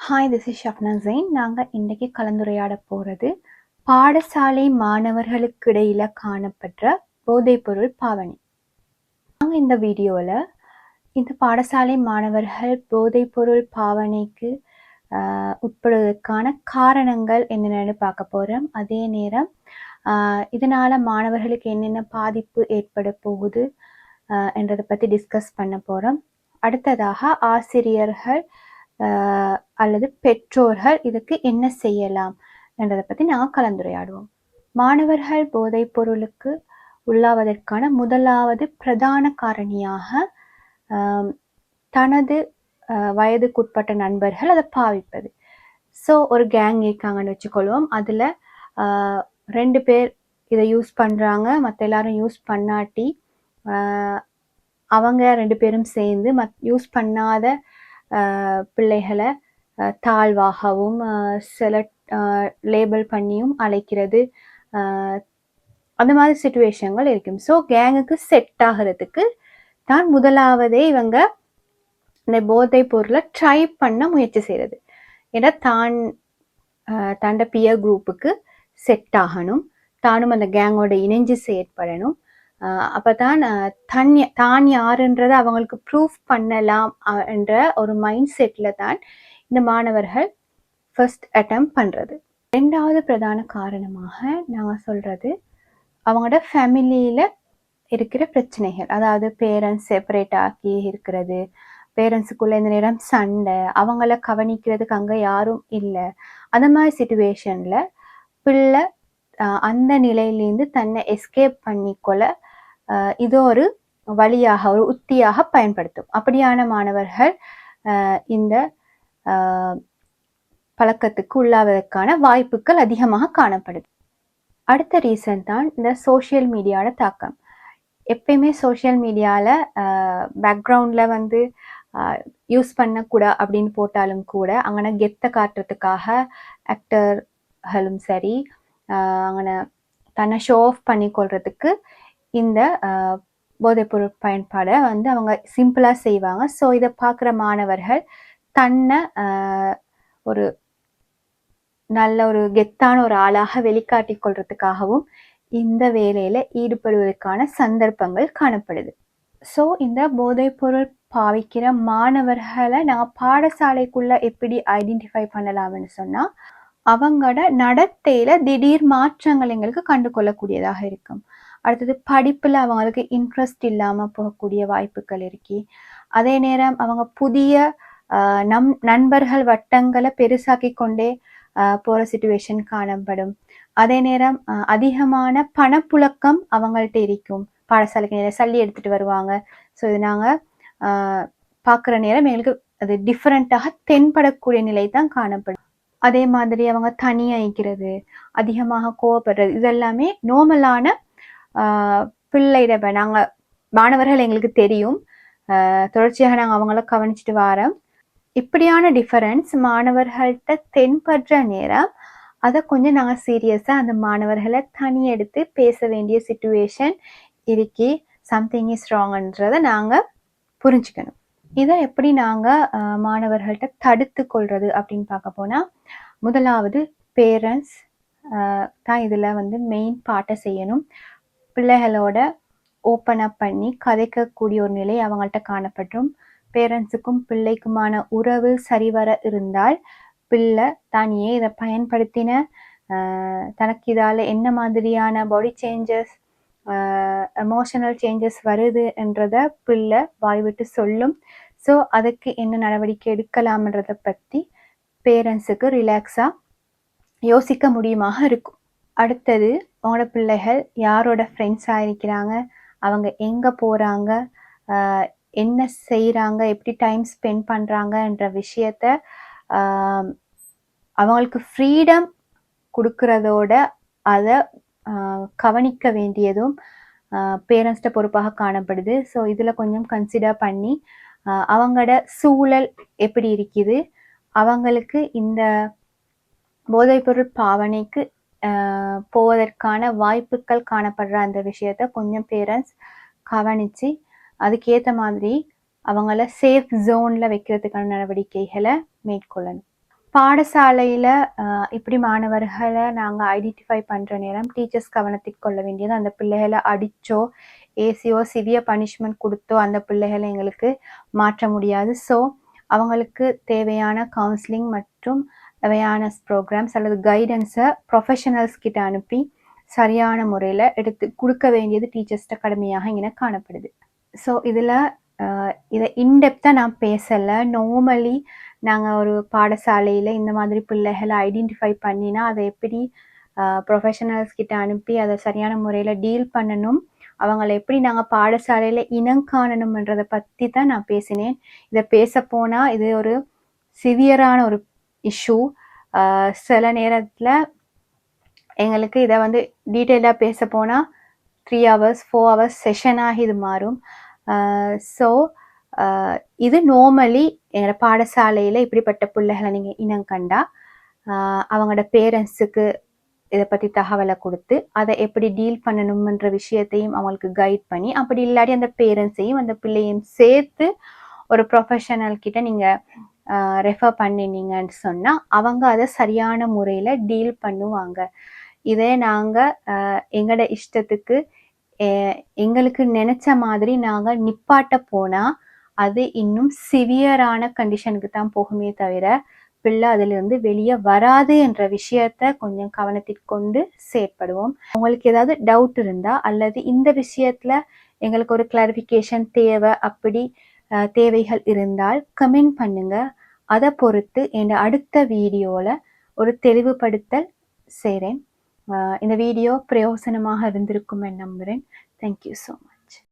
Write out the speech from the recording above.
Hi, this is Shabna Jain. நாங்கள் இன்றைக்கி கலந்துரையாட போகிறது பாடசாலை மாணவர்களுக்கு இடையில் காணப்பட்ட போதைப்பொருள் பாவனை. நாங்கள் இந்த வீடியோவில் இந்த பாடசாலை மாணவர்கள் போதைப்பொருள் பாவனைக்கு உட்படுவதற்கான காரணங்கள் என்னென்னு பார்க்க போகிறோம். அதே நேரம் இதனால் மாணவர்களுக்கு என்னென்ன பாதிப்பு ஏற்பட போகுது என்றதை பற்றி டிஸ்கஸ் பண்ண போகிறோம். அடுத்ததாக ஆசிரியர்கள் அல்லது பெற்றோர்கள் இதுக்கு என்ன செய்யலாம் என்றதை பற்றி நாங்கள் கலந்துரையாடுவோம். மாணவர்கள் போதைப் பொருளுக்கு உள்ளாவதற்கான முதலாவது பிரதான காரணியாக தனது வயதுக்குட்பட்ட நண்பர்கள் அதை பாவிப்பது. ஸோ ஒரு கேங் இருக்காங்கன்னு வச்சுக்கொள்வோம். அதில் 2 பேர் இதை யூஸ் பண்ணுறாங்க, மற்ற எல்லாரும் யூஸ் பண்ணாட்டி அவங்க 2 பேரும் சேர்ந்து யூஸ் பண்ணாத பிள்ளைகளை தாழ்வாகவும் சில லேபிள் பண்ணியும் அழைக்கிறது, அந்த மாதிரி சிச்சுவேஷன்கள் இருக்கும். ஸோ கேங்குக்கு செட் ஆகிறதுக்கு தான் முதலாவதே இவங்க இந்த போதைப் பொருளை ட்ரை பண்ண முயற்சி செய்கிறது. ஏன்னா தாண்ட பியர் குரூப்புக்கு செட் ஆகணும், தானும் அந்த கேங்கோட இணைஞ்சு செயற்படணும். அப்போ தான் தான் யாருன்றதை அவங்களுக்கு ப்ரூஃப் பண்ணலாம் என்ற ஒரு மைண்ட் செட்டில் தான் இந்த மாணவர்கள் ஃபர்ஸ்ட் அட்டெம்ப்ட் பண்ணுறது. 2வது பிரதான காரணமாக நாங்கள் சொல்கிறது அவங்களோட ஃபேமிலியில் இருக்கிற பிரச்சனைகள். அதாவது பேரண்ட்ஸ் செப்பரேட் ஆக்கி இருக்கிறது, பேரண்ட்ஸுக்குள்ளே இந்த நேரம் சண்டை, அவங்கள கவனிக்கிறதுக்கு அங்கே யாரும் இல்லை. அந்த மாதிரி சிச்சுவேஷனில் பிள்ளை அந்த நிலையிலேருந்து தன்னை எஸ்கேப் பண்ணிக்கொள்ள இது ஒரு வழியாக, ஒரு உத்தியாக பயன்படுத்தும். அப்படியான மாணவர்கள் இந்த பழக்கத்துக்கு உள்ளாவதற்கான வாய்ப்புகள் அதிகமாக காணப்படுது. அடுத்த ரீசன் தான் இந்த சோஷியல் மீடியாவோட தாக்கம். எப்பயுமே சோஷியல் மீடியாவில் பேக்ரவுண்டில் யூஸ் பண்ணக்கூடா அப்படின்னு போட்டாலும் கூட அங்கே கெத்தை காட்டுறதுக்காக ஆக்டர்களும் சரி அங்கே தன்னை ஷோ ஆஃப் பண்ணி கொள்றதுக்கு இந்த போதைப்பொருள் பயன்பாடை அவங்க சிம்பிளாக செய்வாங்க. ஸோ இதை பார்க்குற மாணவர்கள் தன்னை ஒரு நல்ல ஒரு கெத்தான ஒரு ஆளாக வெளிக்காட்டி கொள்றதுக்காகவும் இந்த வேலையில் ஈடுபடுவதற்கான சந்தர்ப்பங்கள் காணப்படுது. ஸோ இந்த போதைப்பொருள் பாவிக்கிற மாணவர்களை நாங்கள் பாடசாலைக்குள்ளே எப்படி ஐடென்டிஃபை பண்ணலாம்னு சொன்னால், அவங்களோட நடத்தையில் திடீர் மாற்றங்கள் எங்களுக்கு கண்டுகொள்ளக்கூடியதாக இருக்கும். அடுத்தது படிப்பில் அவங்களுக்கு இன்ட்ரெஸ்ட் இல்லாமல் போகக்கூடிய வாய்ப்புகள் இருக்கு. அதே நேரம் அவங்க புதிய நண்பர்கள் வட்டங்களை பெருசாக்கி கொண்டே போகிற சிச்சுவேஷன் காணப்படும். அதே நேரம் அதிகமான பணப்புழக்கம் அவங்கள்ட்ட இருக்கும். பாடசாலைக்கு நேரம் சல்லி எடுத்துகிட்டு வருவாங்க. ஸோ இது நாங்கள் பார்க்குற நேரம் எங்களுக்கு அது டிஃப்ரெண்ட்டாக தென்படக்கூடிய நிலை தான் காணப்படும். அதே மாதிரி அவங்க தனியாகிறது, அதிகமாக கோவப்படுறது, இதெல்லாமே நார்மலான பிள்ளையிட நாங்கள் மாணவர்கள் எங்களுக்கு தெரியும். தொடர்ச்சியாக நாங்கள் அவங்கள கவனிச்சுட்டு வரோம். இப்படியான டிஃபரன்ஸ் மாணவர்கள்ட்ட தென்படுற நேரம் அதை கொஞ்சம் நாங்கள் சீரியஸாக அந்த மாணவர்களை தனி எடுத்து பேச வேண்டிய சிச்சுவேஷன் இருக்கி, சம்திங் இஸ் ராங்ன்றதை நாங்கள் புரிஞ்சுக்கணும். இதை எப்படி நாங்கள் மாணவர்கள்ட்ட தடுத்து கொள்வது அப்படின்னு பார்க்க போனால், முதலாவது பேரண்ட்ஸ் தான் இதில் மெயின் பார்ட்டை செய்யணும். பிள்ளைகளோட ஓப்பன் அப் பண்ணி கதைக்கக்கூடிய ஒரு நிலை அவங்கள்ட்ட காணப்படும். பேரண்ட்ஸுக்கும் பிள்ளைக்குமான உறவு சரிவர இருந்தால் பிள்ளை தானியே இதை பயன்படுத்தின தனக்கு இதால் என்ன மாதிரியான பாடி சேஞ்சஸ், எமோஷனல் சேஞ்சஸ் வருது என்றதை பிள்ளை வாய்விட்டு சொல்லும். ஸோ அதுக்கு என்ன நடவடிக்கை எடுக்கலாம்ன்றதை பற்றி பேரண்ட்ஸுக்கு ரிலாக்ஸாக யோசிக்க முடியுமாக இருக்கும். அடுத்தது அவங்களோட பிள்ளைகள் யாரோட ஃப்ரெண்ட்ஸாக இருக்கிறாங்க, அவங்க எங்கே போகிறாங்க, என்ன செய்கிறாங்க, எப்படி டைம் ஸ்பெண்ட் பண்ணுறாங்கன்ற விஷயத்த அவங்களுக்கு ஃப்ரீடம் கொடுக்கறதோட அதை கவனிக்க வேண்டியதும் பேரண்ட்ஸ்ட பொறுப்பாக காணப்படுது. ஸோ இதில் கொஞ்சம் கன்சிடர் பண்ணி அவங்களோட சூழல் எப்படி இருக்குது, அவங்களுக்கு இந்த போதைப்பொருள் பாவனைக்கு போவதற்கான வாய்ப்புகள் காணப்படுற அந்த விஷயத்த கொஞ்சம் பேரண்ட்ஸ் கவனித்து அதுக்கேற்ற மாதிரி அவங்கள சேஃப் ஜோனில் வைக்கிறதுக்கான நடவடிக்கைகளை மேற்கொள்ளணும். பாடசாலையில் இப்படி மாணவர்களை நாங்கள் ஐடென்டிஃபை பண்ணுற நேரம் டீச்சர்ஸ் கவனத்தில் கொள்ள வேண்டியது, அந்த பிள்ளைகளை அடித்தோ ஏசியோ சிவியர் பனிஷ்மெண்ட் கொடுத்தோ அந்த பிள்ளைகளை எங்களுக்கு மாற்ற முடியாது. ஸோ அவங்களுக்கு தேவையான கவுன்சிலிங் மற்றும் அவேர்னஸ் ப்ரோக்ராம்ஸ் அல்லது கைடன்ஸை ப்ரொஃபஷனல்ஸ் கிட்ட அனுப்பி சரியான முறையில் எடுத்து கொடுக்க வேண்டியது டீச்சர்ஸ்ட கடமையாக இங்கே காணப்படுது. ஸோ இதில் இதை இன்டெப்த்தாக நான் பேசலை. நார்மலி நாங்கள் ஒரு பாடசாலையில் இந்த மாதிரி பிள்ளைகளை ஐடென்டிஃபை பண்ணினா அதை எப்படி ப்ரொஃபஷனல்ஸ் கிட்ட அனுப்பி அதை சரியான முறையில் டீல் பண்ணணும், அவங்கள எப்படி நாங்கள் பாடசாலையில் இனம் காணணும்ன்றதை பற்றி தான் நான் பேசினேன். இதை பேச போனால் இது ஒரு சிவியரான ஒரு இஷ்யூ. சில நேரத்தில் எங்களுக்கு இதை வந்து டீட்டெயிலாக பேச போனால் 3 hours 4 hours செஷனாக இது மாறும். ஸோ இது நார்மலி எங்களோட பாடசாலையில் இப்படிப்பட்ட பிள்ளைகளை நீங்கள் இனம் கண்டா அவங்களோட பேரண்ட்ஸுக்கு இதை பற்றி தகவலை கொடுத்து அதை எப்படி டீல் பண்ணணும்ன்ற விஷயத்தையும் அவங்களுக்கு கைட் பண்ணி, அப்படி இல்லாட்டி அந்த பேரண்ட்ஸையும் அந்த பிள்ளையும் சேர்த்து ஒரு ப்ரொஃபஷனல் கிட்ட நீங்கள் ரெஃபர் பண்ணினீங்கன்னு சொன்னால் அவங்க அதை சரியான முறையில் டீல் பண்ணுவாங்க. இதே நாங்கள் எங்களோட இஷ்டத்துக்கு எங்களுக்கு நினைச்ச மாதிரி நாங்கள் நிப்பாட்ட போனால் அது இன்னும் சிவியரான கண்டிஷனுக்கு தான் போகுமே தவிர பிள்ளை அதிலிருந்து வெளியே வராது என்ற விஷயத்த கொஞ்சம் கவனத்தில் கொண்டு செயற்படுவோம். உங்களுக்கு ஏதாவது டவுட் இருந்தால் அல்லது இந்த விஷயத்தில் எங்களுக்கு ஒரு கிளாரிஃபிகேஷன் தேவை அப்படி தேவைகள் இருந்தால் கமெண்ட் பண்ணுங்க. அதை பொறுத்து என் அடுத்த வீடியோவில் ஒரு தெளிவுபடுத்தல் செய்கிறேன். இந்த வீடியோ பிரயோசனமாக இருந்திருக்கும் நம்புகிறேன். Thank you so much.